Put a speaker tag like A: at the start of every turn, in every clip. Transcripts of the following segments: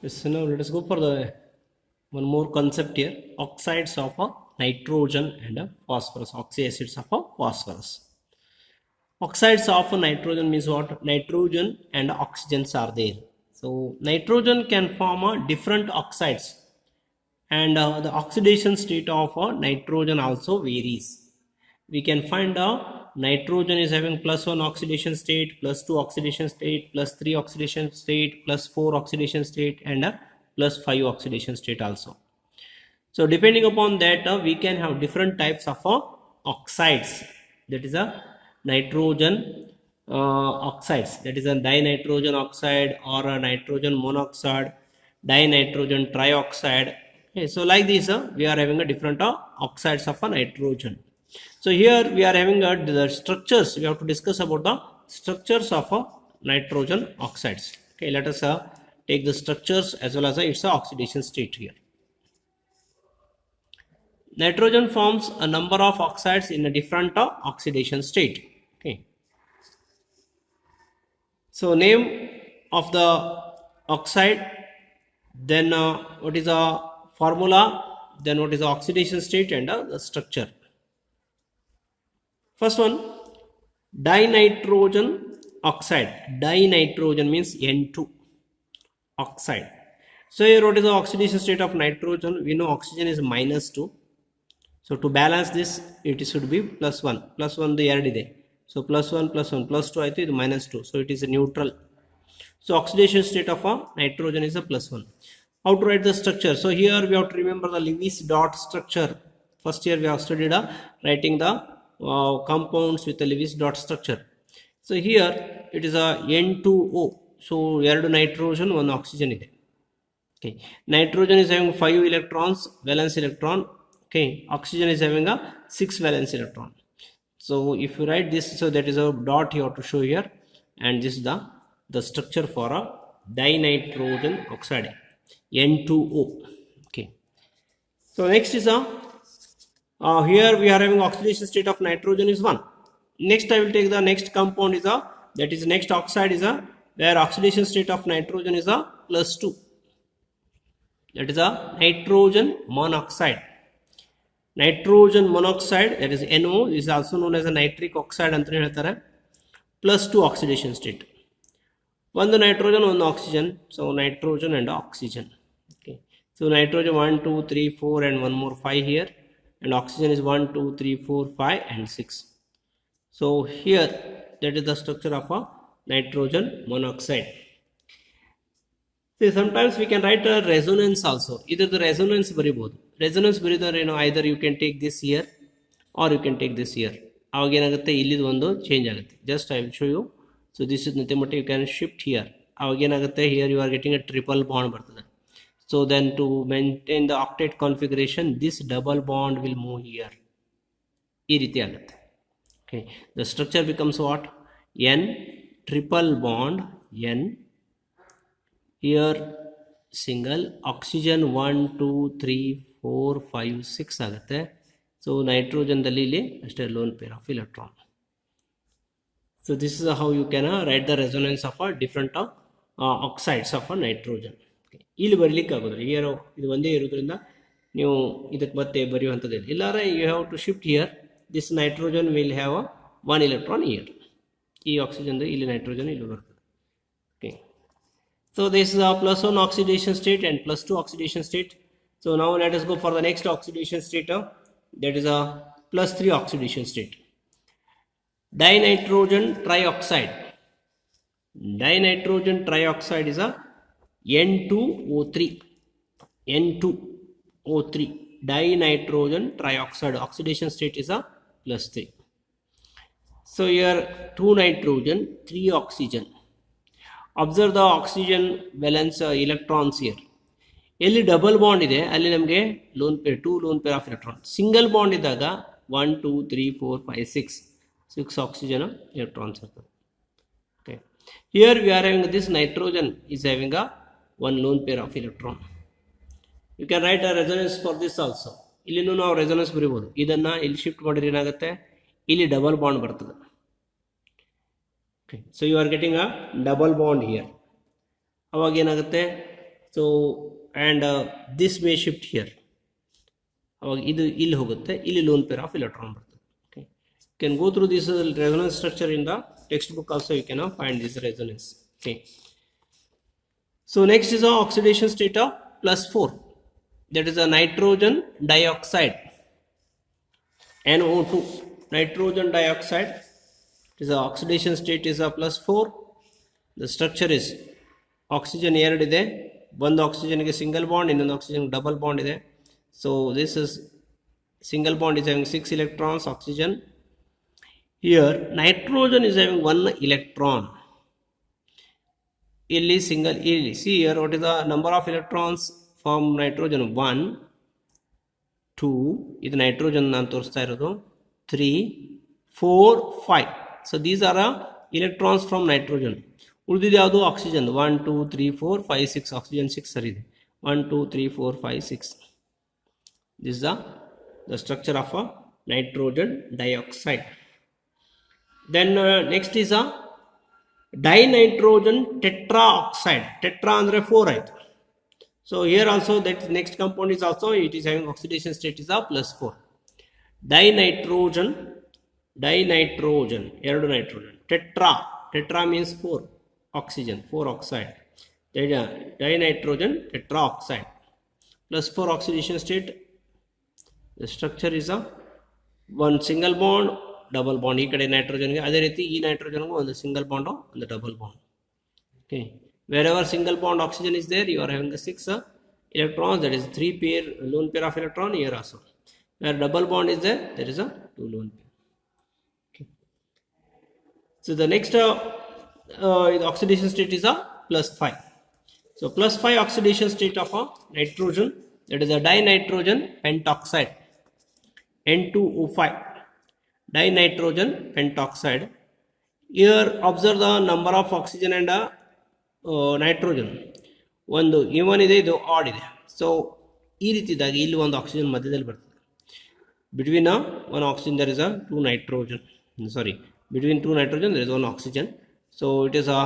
A: Yes, so now let us go for the one more concept here. Oxides of a nitrogen and a phosphorus. Oxy acids of a phosphorus. Oxides of a nitrogen means what? Nitrogen and oxygens are there. So nitrogen can form a different oxides, and the oxidation state of a nitrogen also varies. We can find nitrogen is having +1 oxidation state, +2 oxidation state, +3 oxidation state, +4 oxidation state, and +5 oxidation state also. So depending upon that, we can have different types of oxides. That is a nitrogen oxides. That is a dinitrogen oxide or a nitrogen monoxide, dinitrogen trioxide. Okay, so like this, we are having a different oxides of a nitrogen. So here we are having the structures. We have to discuss about the structures of nitrogen oxides. Okay, let us take the structures as well as its oxidation state here. Nitrogen forms a number of oxides in a different oxidation state. Okay. So name of the oxide, then what is the formula, then what is the oxidation state and the structure. First one, dinitrogen oxide. Dinitrogen means N2 oxide. So here what is the oxidation state of nitrogen? We know oxygen is -2. So to balance this, it should be +1. +1 the error. So +1 +1 +2 I think -2. So it is a neutral. So oxidation state of a nitrogen is a +1. How to write the structure? So here we have to remember the Lewis dot structure. First year we have studied writing the compounds with the Lewis dot structure. So here it is a N2O. So 2 nitrogen, 1 oxygen ide. Okay. Nitrogen is having 5 electrons, valence electron. Okay. Oxygen is having a 6 valence electron. So if you write this, so that is a dot you have to show here, and this is the structure for a dinitrogen oxide, N2O. Okay. So next is here we are having oxidation state of nitrogen is 1. Next I will take the next compound is that is next oxide is where oxidation state of nitrogen is +2. That is a nitrogen monoxide. Nitrogen monoxide, that is NO, is also known as a nitric oxide ಅಂತ ಹೇಳ್ತಾರೆ. +2 oxidation state. One nitrogen, one oxygen. So nitrogen and oxygen. Okay. So nitrogen 1, 2, 3, 4 and one more 5 here. And oxygen is 1, 2, 3, 4, 5 and 6. So here that is the structure of a nitrogen monoxide. See, sometimes we can write a resonance also. Either the resonance ಬರಿಬಹುದು. Resonance ಬರಿದರೆ either you can take this here or you can take this here. ಆವಾಗ ಏನಾಗುತ್ತೆ, ಇಲ್ಲಿದು ಒಂದು change ಆಗುತ್ತೆ. Just I will show you. So this is nothing but you can shift here. ಆವಾಗ ಏನಾಗುತ್ತೆ, here you are getting a triple bond ಬರ್ತದೆ. So then to maintain the octet configuration, this double bond will move here. ಈ ರೀತಿ ಆಗುತ್ತೆ. Okay. The structure becomes what? N triple bond N. Here single oxygen 1, 2, 3, 4, 5, 6 ಆಗುತ್ತೆ. So nitrogen ದಲ್ಲಿ ಇಲ್ಲಿ ಅಷ್ಟೇ lone pair of electron. So this is how you can write the resonance of a different oxides of a nitrogen. ಇಲ್ಲಿ ಬರಲಿಕ್ಕೆ ಆಗೋದಿಲ್ಲ, year ಇದು ಒಂದೇ ಇರೋದ್ರಿಂದ ನೀವು ಇದಕ್ಕೆ ಮತ್ತೆ ಬರೆಯುವಂಥದ್ದಿಲ್ಲ. ಇಲ್ಲಾರೆ you have to shift here. This nitrogen will have 1 electron here. ಈ ಆಕ್ಸಿಜನ್ ಇಲ್ಲಿ ನೈಟ್ರೋಜನ್ ಇಲ್ಲಿ ಬರ್ತದೆ. Okay. So this is a +1 oxidation state and +2 oxidation state. So now let us go for the next oxidation state. That is a +3 oxidation state. Dinitrogen trioxide. Dinitrogen trioxide is a N2O3. N2O3. Dinitrogen trioxide. Oxidation state is a +3. So here 2 nitrogen, 3 oxygen. Observe the oxygen valence electrons here. ಎಲ್ಲಿ double bond ಇದೆ ಅಲ್ಲಿ ನಮಗೆ lone pair 2 lone pair of electron. Single bond ಇದ್ದಾಗ 1, 2, 3, 4, 5, 6 oxygen electrons ಇರ್ತದೆ. Okay. Here we are having this nitrogen is having 1 lone pair of electron. You can write a resonance for this also. ಇಲ್ಲಿನೂ ನಾವು resonance ಬರೀಬೋದು. ಇದನ್ನು ಇಲ್ಲಿ shift ಮಾಡಿದ್ರೆ ಏನಾಗುತ್ತೆ, ಇಲ್ಲಿ double bond ಬರ್ತದೆ. Okay. So you are getting a double bond here. ಅವಾಗ ಏನಾಗುತ್ತೆ, so and this may shift here. ಅವಾಗ ಇದು ಇಲ್ಲಿ ಹೋಗುತ್ತೆ, ಇಲ್ಲಿ ಲೋನ್ ಪೇರ್ ಆಫ್ ಎಲೆಕ್ಟ್ರಾನ್ ಬರ್ತದೆ. Okay, can go through this resonance structure in the text book also you can find this resonance. Okay, so next is the oxidation state of +4, that is a nitrogen dioxide, NO2, nitrogen dioxide. It is a oxidation state is a +4. The structure is oxygen ಎರಡಿದೆ, ಒಂದು ಆಕ್ಸಿಜನ್ಗೆ single bond, ಇನ್ನೊಂದು oxygen double bond ಇದೆ. So this is single bond is having 6 electrons, oxygen. Here nitrogen is having 1 electron. Illi single, see here what is the number of electrons from nitrogen? 1 2, ಇದು nitrogen ನಾನು ತೋರಿಸ್ತಾ ಇರೋದು, 3 4 5. so these are electrons from nitrogen. ಉಳಿದಿದ್ದು ಯಾವುದು? Oxygen. 1 2 3 4 5 6, oxygen 6 ಸರಿ ಇದೆ. 1 2 3 4 5 6. this is the structure of a nitrogen dioxide. Then next is a dinitrogen tetraoxide. Tetra andre 4 ಆಯ್ತು. so here also that next compound is also, it is having oxidation state is a +4. dinitrogen ಎರಡು nitrogen. tetra means 4 oxygen, 4 oxide. dinitrogen tetraoxide, +4 oxidation state. The structure is a one single bond, double bond. ಈ ಕಡೆ ನೈಟ್ರೋಜನ್ಗೆ ಅದೇ ರೀತಿ ಈ ನೈಟ್ರೋಜನ್ಗೂ ಒಂದು single bond, ಒಂದು double bond. Okay, wherever single bond oxygen is there, you are having 6 electrons, that is 3 pair lone pair of electron. Here also where double bond is there, there is a 2 lone pair. Okay. So the next the oxidation state is a +5. so +5 oxidation state of a nitrogen, that is a dinitrogen pentoxide, N2O5, dinitrogen pentoxide. Here observe the number of oxygen and nitrogen. ಒಂದು ಇವನ್ ಇದೆ, ಇದು add ಇದೆ. So ಈ ರೀತಿಯಾಗಿ ಇಲ್ಲಿ ಒಂದು oxygen ಮಧ್ಯದಲ್ಲಿ ಬರ್ತದೆ. Between one oxygen there is a 2 nitrogen, sorry, between 2 nitrogen there is 1 oxygen. so it is a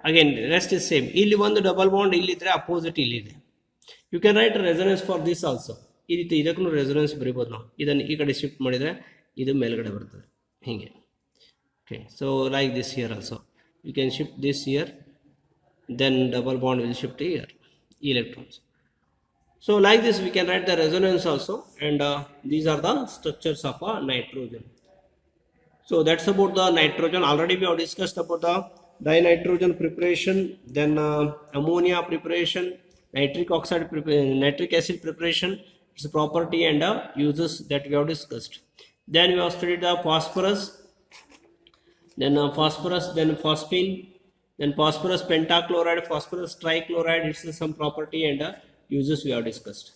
A: again rest is same. ಇಲ್ಲಿ ಒಂದು ಡಬಲ್ ಬಾಂಡ್ ಇಲ್ಲಿದ್ರೆ ಅಪೋಸಿಟ್ ಇಲ್ಲಿದೆ. You can write resonance for this also. ಈ ರೀತಿ ಇದಕ್ಕೂ resonance ಬರೀಬೋದು ನಾವು. ಇದನ್ನು ಈ ಕಡೆ ಶಿಫ್ಟ್ ಮಾಡಿದರೆ ಇದು ಮೇಲ್ಗಡೆ ಬರ್ತದೆ ಹೀಗೆ. Okay, so like this here also you can shift this here, then double bond will shift here electrons. so like this we can write the resonance also, and these are the structures of a nitrogen. so that's about the nitrogen. Already we have discussed about the dinitrogen preparation, then ammonia preparation, nitric acid preparation, its property and uses that we have discussed. Then we have studied the phosphorus, then phosphine, then phosphorus pentachloride, phosphorus trichloride, its some property and uses we have discussed.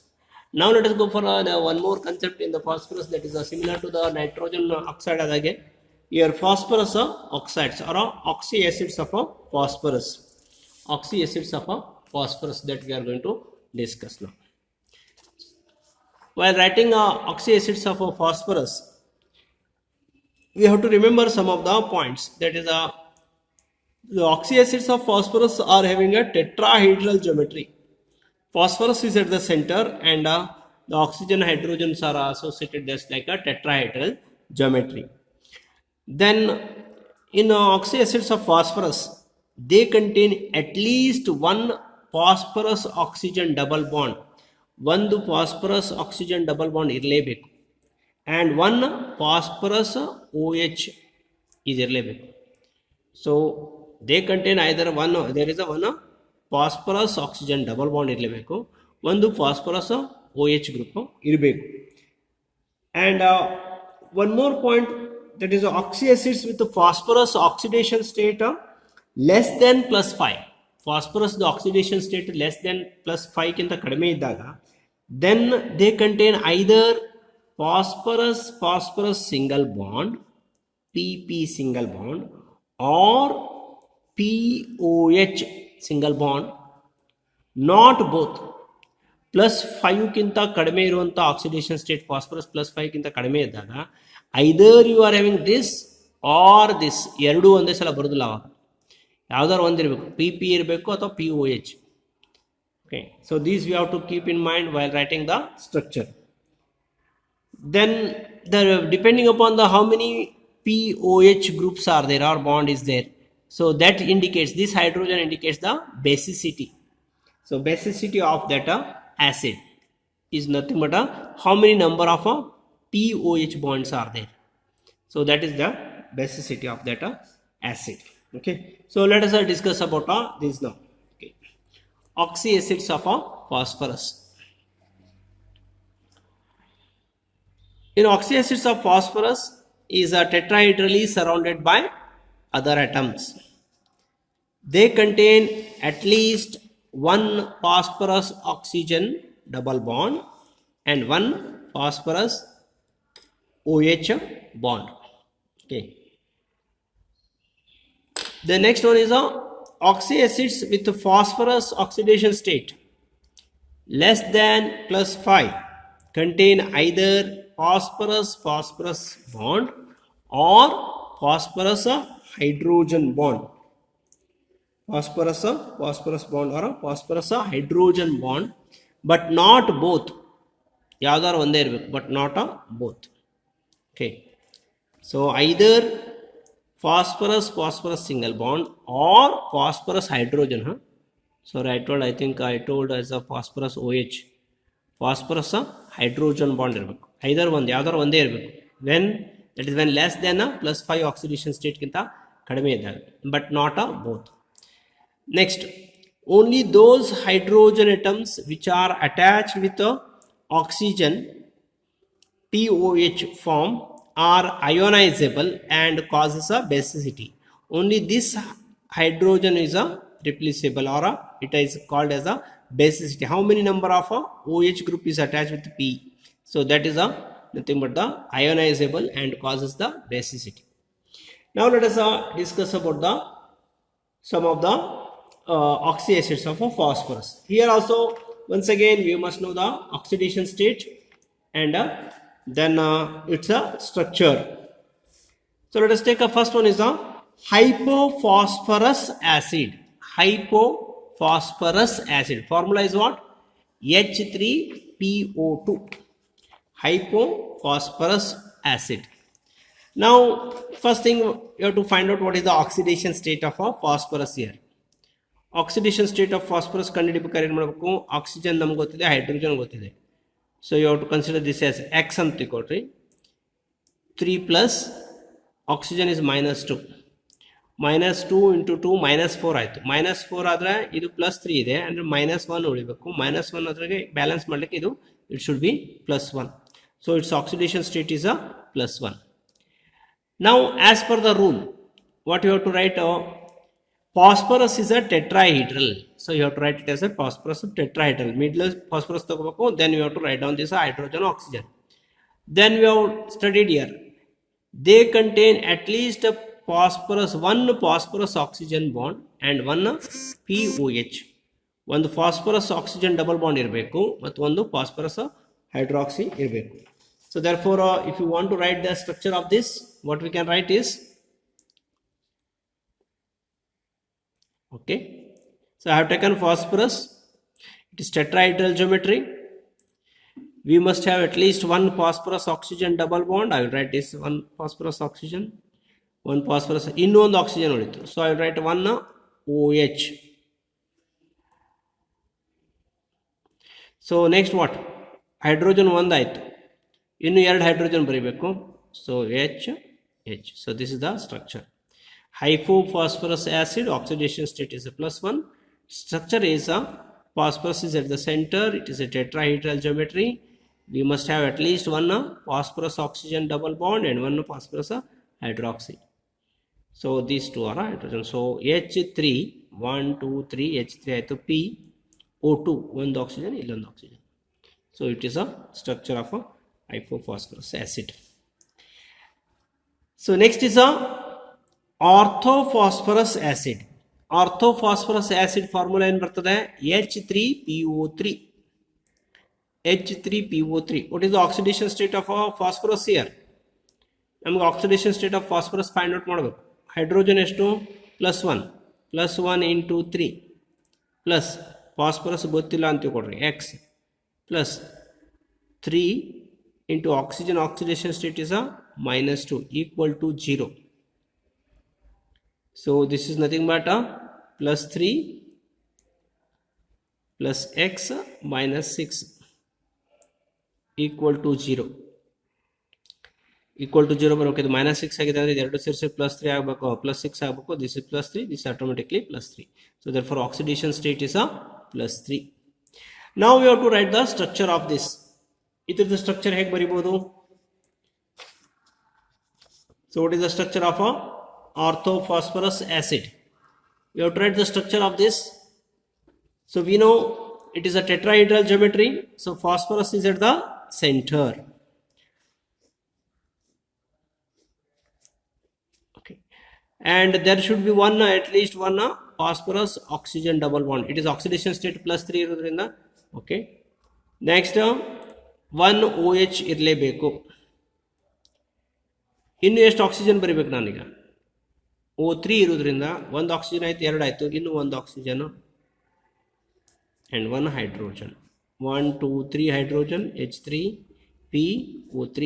A: Now let us go for one more concept in the phosphorus, that is similar to the nitrogen oxide. Again here phosphorus oxides or oxy acids of a phosphorus, that we are going to discuss now. While writing oxy acids of a phosphorus, we have to remember some of the points. That is the oxy acids of phosphorus are having a tetrahedral geometry. Phosphorus is at the center and the oxygen hydrogens are associated just like a tetrahedral geometry. Then in oxy acids of phosphorus, they contain at least one phosphorus oxygen double bond. ಒಂದು phosphorus oxygen double bond ಇರಲೇಬೇಕು, and one phosphorus OH is ಇರಲೇಬೇಕು. so they contain either one, there is a one phosphorus oxygen double bond ಇರಲೇಬೇಕು, ಒಂದು phosphorus OH group ಇರಬೇಕು. and one more point, that is oxy acids with the phosphorus oxidation state less than +5. phosphorus the oxidation state less than +5 ಗಿಂತ ಕಡಿಮೆ ಇದ್ದಾಗ, then they contain either phosphorus single bond, PP single bond, or POH single bond, not both. +5 ಗಿಂತ ಕಡಿಮೆ ಇರುವಂಥ oxidation state phosphorus +5 ಗಿಂತ ಕಡಿಮೆ ಇದ್ದಾಗ either you are having this or this, ಎರಡೂ ಒಂದೇ ಸಲ ಬರೋದಿಲ್ಲ. ಅವಾಗ ಯಾವ್ದಾರು ಒಂದಿರಬೇಕು, PP ಇರಬೇಕು ಅಥವಾ POH. Okay, so these we have to keep in mind while writing the structure. Then the depending upon the how many POH groups are there or bond is there, so that indicates, this hydrogen indicates the basicity. So basicity of that acid is nothing but how many number of POH bonds are there. So that is the basicity of that acid. Okay, so let us discuss about this now. Okay, oxyacids of phosphorus. In oxyacids of phosphorus is tetrahedrally surrounded by other atoms. They contain at least one phosphorus oxygen double bond and one phosphorus OH bond. Okay. The next one is oxyacids with phosphorus oxidation state less than +5 contain either phosphorus bond or phosphorus hydrogen bond. Phosphorus bond or phosphorus hydrogen bond, but not both. Yadar one there, but not both. Okay. So either phosphorus single bond or phosphorus hydrogen. Huh? Sorry, I think I told as a phosphorus OH. Phosphorus hydrogen bond. Either one, the other one there. When that is when less than a +5 oxidation state kinta kadame, but not both. Next, only those hydrogen atoms which are attached with the oxygen POH form are ionizable and causes a basicity. Only this hydrogen is a replaceable, or it is called as a basicity. How many number of OH group is attached with P? So that is nothing but the ionizable and causes the basicity. Now let us discuss about some of the oxyacids of phosphorus. Here also once again we must know the oxidation state and then its a structure. So let us take a first one is the hypophosphorus acid. Hypophosphorus acid. Formula is what? H3PO2. Hypophosphorus acid. Now first thing you have to find out what is the oxidation state of phosphorus here. Oxidation state of phosphorus ಕಂಡುಹಿಡಿಯಬೇಕಾದ್ರೆ ಏನು ಮಾಡಬೇಕು, oxygen ನಮಗೆ ಗೊತ್ತಿದೆ, hydrogen ಗೊತ್ತಿದೆ. So you have to consider this as X ಅಂತ ತಿಳ್ಕೊಳ್ರಿ. 3 plus oxygen is -2. -2 into 2 -4 ಆಯಿತು. -4 ಆದರೆ ಇದು +3 ಇದೆ ಅಂದರೆ -1 ಉಳಿಬೇಕು. -1 ಅದ್ರಾಗೆ ಬ್ಯಾಲೆನ್ಸ್ ಮಾಡಲಿಕ್ಕೆ ಇದು it should be +1. So its oxidation state is a +1. Now as per the rule, what you have to write, phosphorus is a tetrahedral. So you have to write it as a phosphorus tetrahedral. Middle phosphorus ತಗೋಬೇಕು, then you have to write down this hydrogen oxygen. Then we have studied here, they contain at least one phosphorus oxygen bond and one POH. ಒಂದು phosphorus oxygen double bond ಇರಬೇಕು ಮತ್ತು ಒಂದು phosphorus hydroxy ಇರಬೇಕು. So therefore if you want to write the structure of this, what we can write is, okay, so I have taken phosphorus, it is tetrahedral geometry. We must have at least one phosphorus oxygen double bond. I will write this one phosphorus oxygen, one phosphorus, ಇನ್ನೊಂದು oxygen ಉಳಿತು. So I will write one OH. So next what? Hydrogen ಒಂದು ಆಯಿತು, ಇನ್ನು ಎರಡು hydrogen ಬರೀಬೇಕು. So H. So this is the structure. Hypophosphorus acid, oxidation state is a +1. Structure is phosphorus is at the center. It is a tetrahedral geometry. We must have at least one phosphorus oxygen double bond and one phosphorus hydroxy. So these two are hydrogen. So H3, 1, 2, 3, H3 ಆಯಿತು, PO2 ಒಂದು oxygen, ಇಲ್ಲೊಂದು oxygen. So it is a structure of a hypophosphorus acid. So next is a orthophosphorus acid. Orthophosphorus acid formula ಏನು ಬರ್ತದೆ? H3PO3. H3PO3. What is the oxidation state of phosphorus here? ನಮಗೆ oxidation state of phosphorus find out ಮಾಡಬೇಕು. Hydrogen ಎಷ್ಟು? +1 into 3 plus phosphorus ಗೊತ್ತಿಲ್ಲ ಅಂತ ತಿಳ್ಕೊಡ್ರಿ, X plus 3 into oxygen oxidation state is a -2 equal to 0. So this is nothing but a plus 3 plus x minus 6 equal to 0. Equal to 0 ಬರೋಕೆ ಇದು minus 6 ಆಗಿದೆ ಅಂದರೆ ಎರಡು ಸೇರಿಸಿ plus 3 ಆಗಬೇಕು, plus 6 ಆಗಬೇಕು. This is plus 3, this is automatically plus 3. So therefore oxidation state is a plus 3. Now we have to write the structure of this. ಇದ್ರದ್ದು structure ಹೇಗೆ ಬರೀಬಹುದು? So what is the structure of a orthophosphorus acid? We have to write the structure of this. So we know it is a tetrahedral geometry. So phosphorus is at the center. Okay, and there should be one at least one phosphorus oxygen double bond. It is oxidation state plus 3 ಇರೋದ್ರಿಂದ. Okay, next 1 OH ಇರಲೇಬೇಕು. ಇನ್ನು ಎಷ್ಟು oxygen ಬರೀಬೇಕು ನಾನೀಗ? O3 ಇರೋದ್ರಿಂದ ಒಂದು oxygen ಆಯ್ತು, ಎರಡು ಆಯಿತು, ಇನ್ನು ಒಂದು oxygen and 1 hydrogen. 1 2 3 hydrogen, H3 PO3.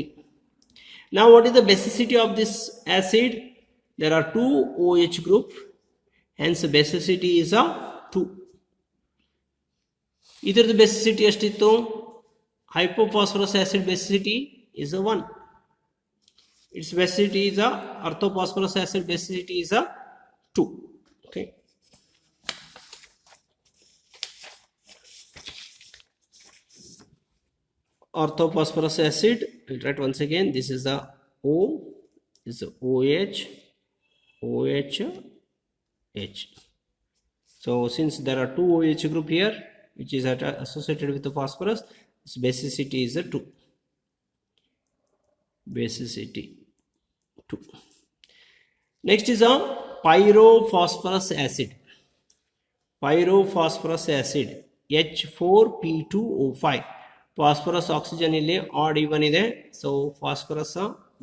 A: Now what is the basicity of this acid? There are 2 OH group, hence basicity is a 2. ಇದರದ್ದು basicity ಎಷ್ಟಿತ್ತು? Hypophosphorus acid basicity is a 1. Its basicity is a orthophosphorus acid basicity is a 2. Okay. Orthophosphorus acid, I'll write once again. This is the O, this is OH, OH, H. So since there are 2 OH group here, which is associated with the phosphorus, its basicity is a 2. Basicity 2. Next is a pyrophosphorus acid. Pyrophosphorus acid, H4P2O5. Phosphorus oxygen ಇಲ್ಲಿ odd even ಇದೆ. So phosphorus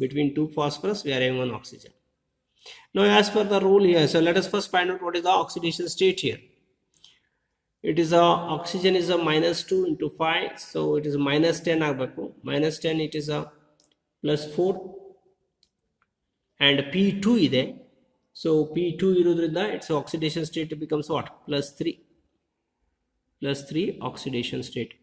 A: between 2 phosphorus we are having 1 oxygen. Now as per the rule here, so let us first find out what is the oxidation state here. It is a oxygen is a -2 into 5, so it is -10 ಆಗಬೇಕು. -10 it is a +4 and P2 ಇದೆ. So P2 ಇರೋದ್ರಿಂದ its oxidation state becomes what? +3. +3 oxidation state.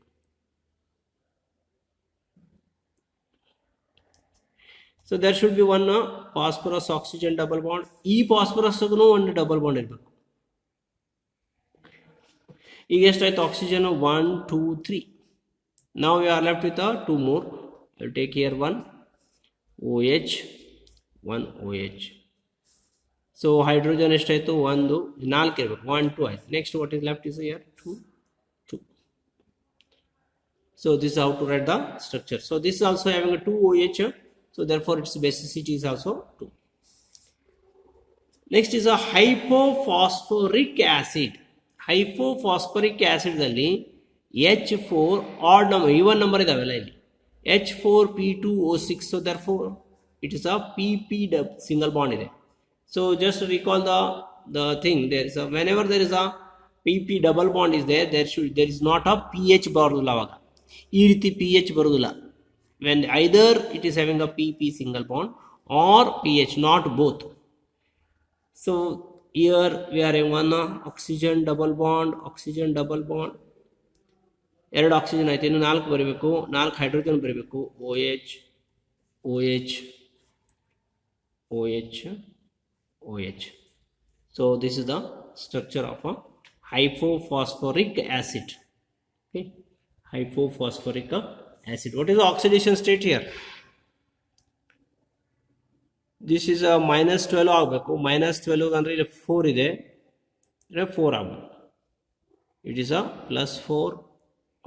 A: So there should be one phosphorus oxygen double bond. ಈ phosphorus ಗೂ ಒಂದು double bond ಇರಬೇಕು. ಈಗ ಎಷ್ಟಾಯ್ತು oxygen? 1 2 3. Now we are left with 2 more. I'll take here 1 OH, 1 OH. So hydrogen ಎಷ್ಟಾಯ್ತು? 1 4 ಇರಬೇಕು, 1 2 ಆಯ್ತು. Next what is left is here 2 2. So this is how to write the structure. So this is also having a 2 OH. So therefore its basicity is also 2. Next is a hypophosphoric acid. Hypophosphoric acid ದಲ್ಲಿ H4 odd number, even number ಇದಾವೆಲ್ಲ ಇಲ್ಲಿ, H4P2O6. So therefore it is a PP single bond ಇದೆ. So just recall the thing, there is a, whenever there is a PP double bond is there, there is not a pH ಬರೋದಿಲ್ಲ. ಅವಾಗ ಈ ರೀತಿ pH ಬರೋದಿಲ್ಲ. When either it is having a PP single bond or pH, not both. So here we are having one oxygen double bond, ಎರಡು oxygen ಆಯ್ತು, ಇನ್ನು 4 ಬರಬೇಕು, 4 hydrogen ಬರಬೇಕು. OH, OH, OH, OH. So this is the structure of a hypophosphoric acid. Okay, hypophosphoric acid. What is the oxidation state here? This is a -12 ಆಗಬೇಕು. -12 ಅಂದರೆ ಇಲ್ಲಿ 4 ಇದೆ, 4 ಆಗಬೇಕು. It is a +4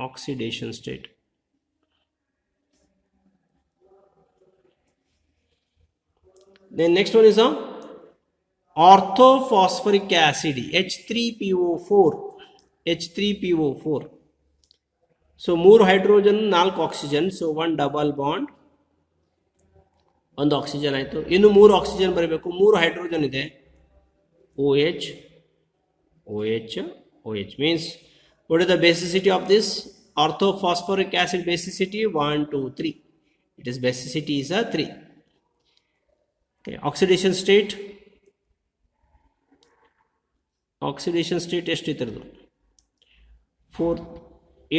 A: oxidation state. Then next one is a orthophosphoric acid, H3PO4. H3PO4. So 3 hydrogen 4 oxygen. So 1 double bond, 1 oxygen ಆಯಿತು. ಇನ್ನು 3 oxygen ಬರಬೇಕು, 3 hydrogen ಇದೆ. OH, OH, OH means What is the basicity of this orthophosphoric acid? Basicity 1, 2, 3. It is basicity is a 3. Okay, oxidation state ಎಷ್ಟಿತ್ತು? 4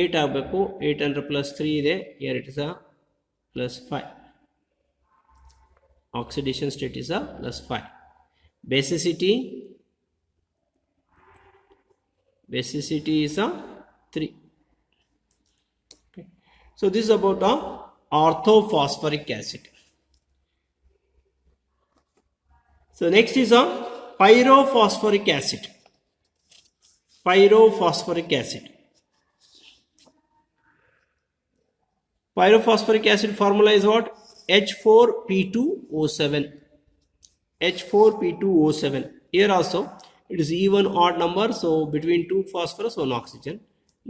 A: 8 ಆಗಬೇಕು. 8 ಅಂದರೆ +3 ಇದೆ. Here it is a +5. Oxidation state is a +5. Basicity is a 3. Okay. So this is about a orthophosphoric acid. So next is a pyrophosphoric acid. Pyrophosphoric acid formula is what? H4P2O7. H4P2O7. Here also it is even odd number, so between 2 phosphorus 1 oxygen.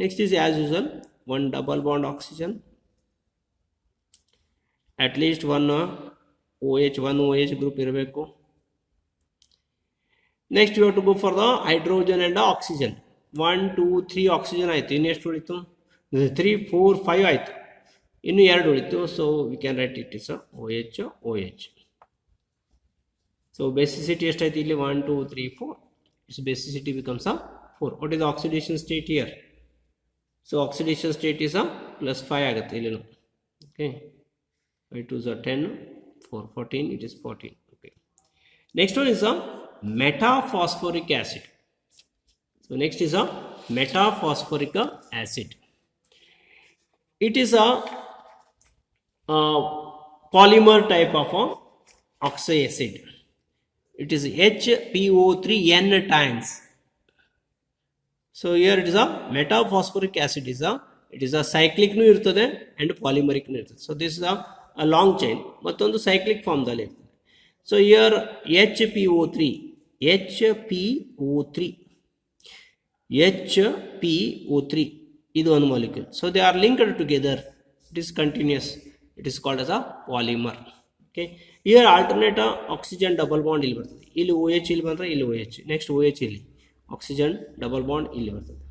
A: Next is as usual 1 double bond oxygen, at least one OH group irbeku. Next we have to go for the hydrogen and the oxygen. 1 2 3 oxygen ಆಯಿತು. ಇನ್ನು ಎಷ್ಟು ಉಳಿತು? 3 4 5 ಆಯಿತು. ಇನ್ನು 2 ಉಳಿತು. So we can write it is OH. So basicity ಎಷ್ಟಾಯಿತು ಇಲ್ಲಿ? 1 2 3 4. its basicity becomes a 4. What is the oxidation state here? So oxidation state is a +5 ಆಗುತ್ತೆ ಇಲ್ಲಿ. Okay, 5 2s are 10, 4 14, it is 14. Okay, next one is a metaphosphoric acid. So next is a metaphosphoric acid. It is a polymer type of oxyacid. It is HPO3N times. So here it is a metaphosphoric acid it is a cyclic nu irtade and polymeric nu irtade. So this is a long chain mattondu cyclic form dalli irtade. So here HPO3 idu one molecule. So they are linked together. It is continuous. It is called as a polymer. Okay, here alternate oxygen double bond ಇಲ್ಲಿ ಬರ್ತದೆ. ಇಲ್ಲಿ OH ಇಲ್ಲಿ ಬಂದ್ರೆ ಇಲ್ಲಿ OH, next OH ಇಲ್ಲಿ, oxygen double bond ಇಲ್ಲಿ ಬರ್ತದೆ.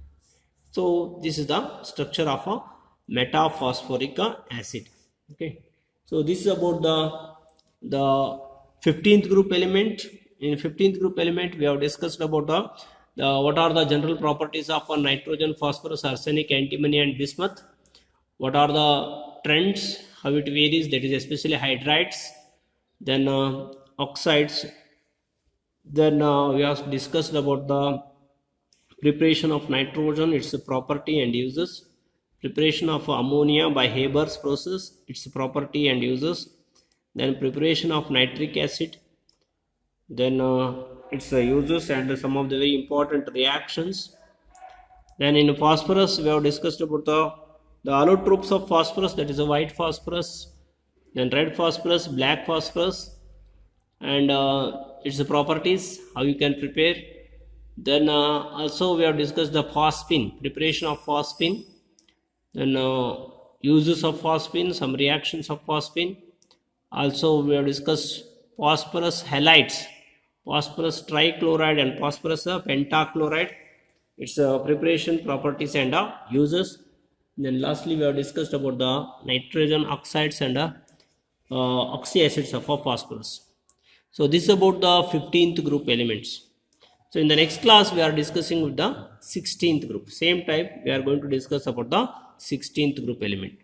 A: So this is the structure of a metaphosphoric acid. Okay, so this is about the 15th group element. In 15th group element we have discussed about what are the general properties of nitrogen, phosphorus, arsenic, antimony and bismuth. What are the trends, how it varies, that is especially hydrides, then oxides. Then we have discussed about the preparation of nitrogen, its property and uses. Preparation of ammonia by Haber's process, its property and uses. Then preparation of nitric acid, then its uses and some of the very important reactions. Then in phosphorus we have discussed about the allotropes of phosphorus, that is a white phosphorus, then red phosphorus, black phosphorus, and its properties, how you can prepare. Then also we have discussed the phosphine, preparation of phosphine, then uses of phosphine, some reactions of phosphine. Also we have discussed phosphorus halides, phosphorus trichloride and phosphorus pentachloride, its preparation, properties and uses. Then lastly we have discussed about the nitrogen oxides and oxyacids of phosphorus. So this is about the 15th group elements. So in the next class we are discussing with the 16th group. Same type we are going to discuss about the 16th group element.